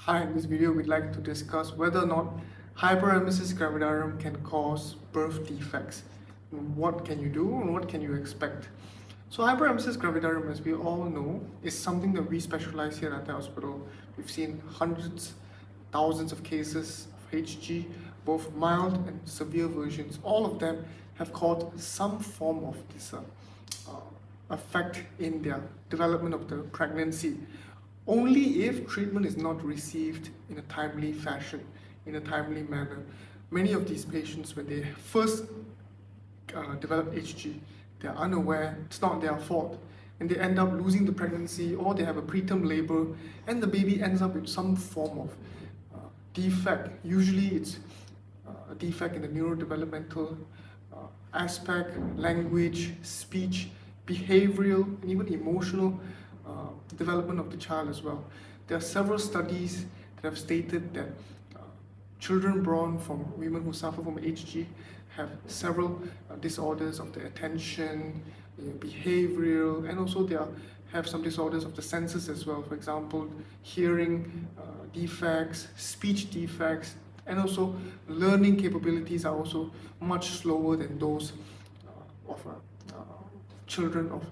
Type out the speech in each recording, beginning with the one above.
Hi, in this video we'd like to discuss whether or not Hyperemesis gravidarum can cause birth defects. What can you do and what can you expect? So Hyperemesis gravidarum, as we all know, is something that we specialize here at the hospital. We've seen hundreds, thousands of cases of HG, both mild and severe versions. All of them have caused some form of this effect in their development of the pregnancy. Only if treatment is not received in a timely fashion, in a timely manner. Many of these patients, when they first develop HG, they're unaware, it's not their fault, and they end up losing the pregnancy, or they have a preterm labor, and the baby ends up with some form of defect. Usually it's a defect in the neurodevelopmental aspect, language, speech, behavioral, and even emotional development of the child as well. There are several studies that have stated that children born from women who suffer from HG have several disorders of the attention, behavioral, and also they have some disorders of the senses as well. For example, hearing defects, speech defects, and also learning capabilities are also much slower than those of children of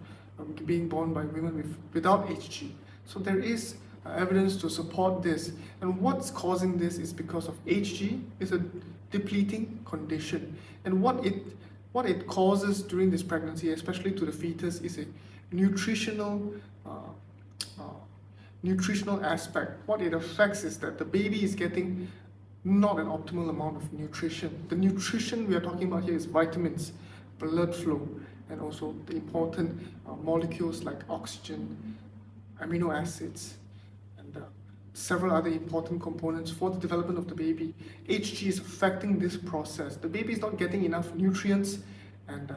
being born by women without HG. So there is evidence to support this, and what's causing this is because of HG is a depleting condition, and what it causes during this pregnancy, especially to the fetus, is a nutritional aspect. What it affects is that the baby is getting not an optimal amount of nutrition. The nutrition we are talking about here is vitamins, blood flow, and also the important molecules like oxygen, amino acids, and several other important components for the development of the baby. HG is affecting this process. The baby is not getting enough nutrients and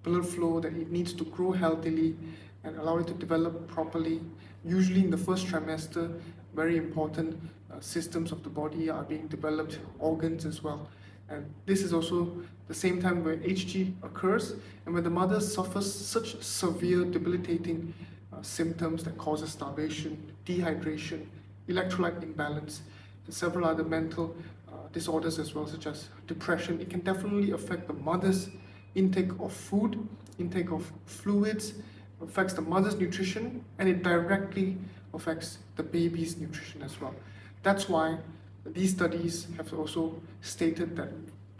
blood flow that it needs to grow healthily and allow it to develop properly. Usually in the first trimester, very important systems of the body are being developed, organs as well. And this is also the same time where HG occurs, and when the mother suffers such severe debilitating symptoms that causes starvation, dehydration, electrolyte imbalance, and several other mental disorders as well, such as depression. It can definitely affect the mother's intake of food, intake of fluids, affects the mother's nutrition, and it directly affects the baby's nutrition as well. That's why these studies have also stated that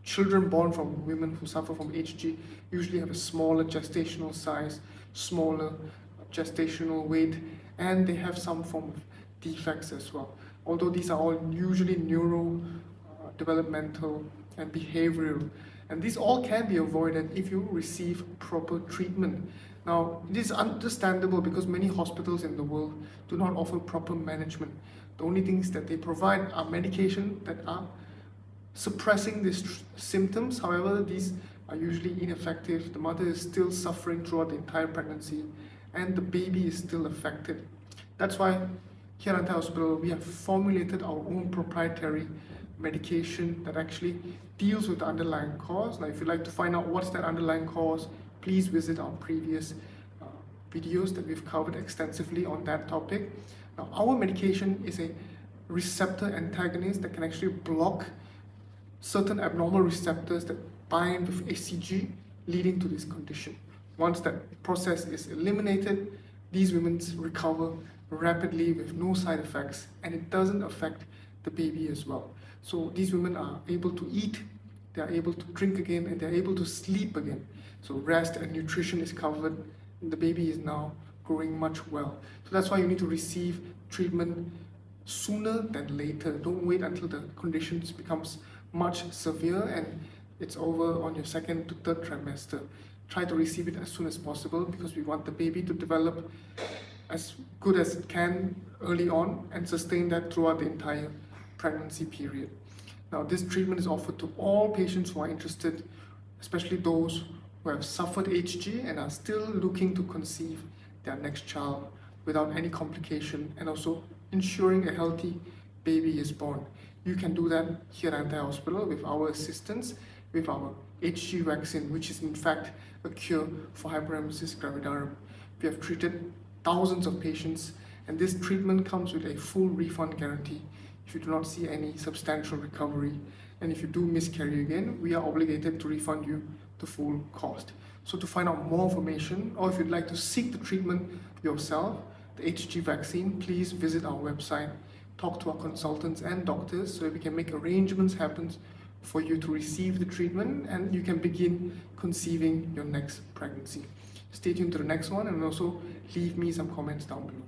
children born from women who suffer from HG usually have a smaller gestational size, smaller gestational weight, and they have some form of defects as well. Although these are all usually neuro, developmental, and behavioral, and these all can be avoided if you receive proper treatment. Now, it is understandable because many hospitals in the world do not offer proper management. The only things that they provide are medication that are suppressing these symptoms. However, these are usually ineffective. The mother is still suffering throughout the entire pregnancy, and the baby is still affected. That's why here at Antai Hospital, we have formulated our own proprietary medication that actually deals with the underlying cause. Now, if you'd like to find out what's that underlying cause, please visit our previous videos that we've covered extensively on that topic. Now, our medication is a receptor antagonist that can actually block certain abnormal receptors that bind with ACG, leading to this condition. Once that process is eliminated, these women recover rapidly with no side effects, and it doesn't affect the baby as well. So these women are able to eat, they are able to drink again, and they're able to sleep again. So rest and nutrition is covered, and the baby is now growing much well. So that's why you need to receive treatment sooner than later. Don't wait until the conditions becomes much severe and it's over on your second to third trimester. Try to receive it as soon as possible because we want the baby to develop as good as it can early on and sustain that throughout the entire pregnancy period. Now, this treatment is offered to all patients who are interested, especially those who have suffered HG and are still looking to conceive their next child without any complication, and also ensuring a healthy baby is born. You can do that here at Antai Hospital with our assistance, with our HG vaccine, which is in fact a cure for Hyperemesis gravidarum. We have treated thousands of patients And this treatment comes with a full refund guarantee if you do not see any substantial recovery. And if you do miscarry again, we are obligated to refund you the full cost. So to find out more information, or if you'd like to seek the treatment yourself, the HG vaccine, please visit our website, talk to our consultants and doctors so that we can make arrangements happen for you to receive the treatment and you can begin conceiving your next pregnancy. Stay tuned to the next one and also leave me some comments down below.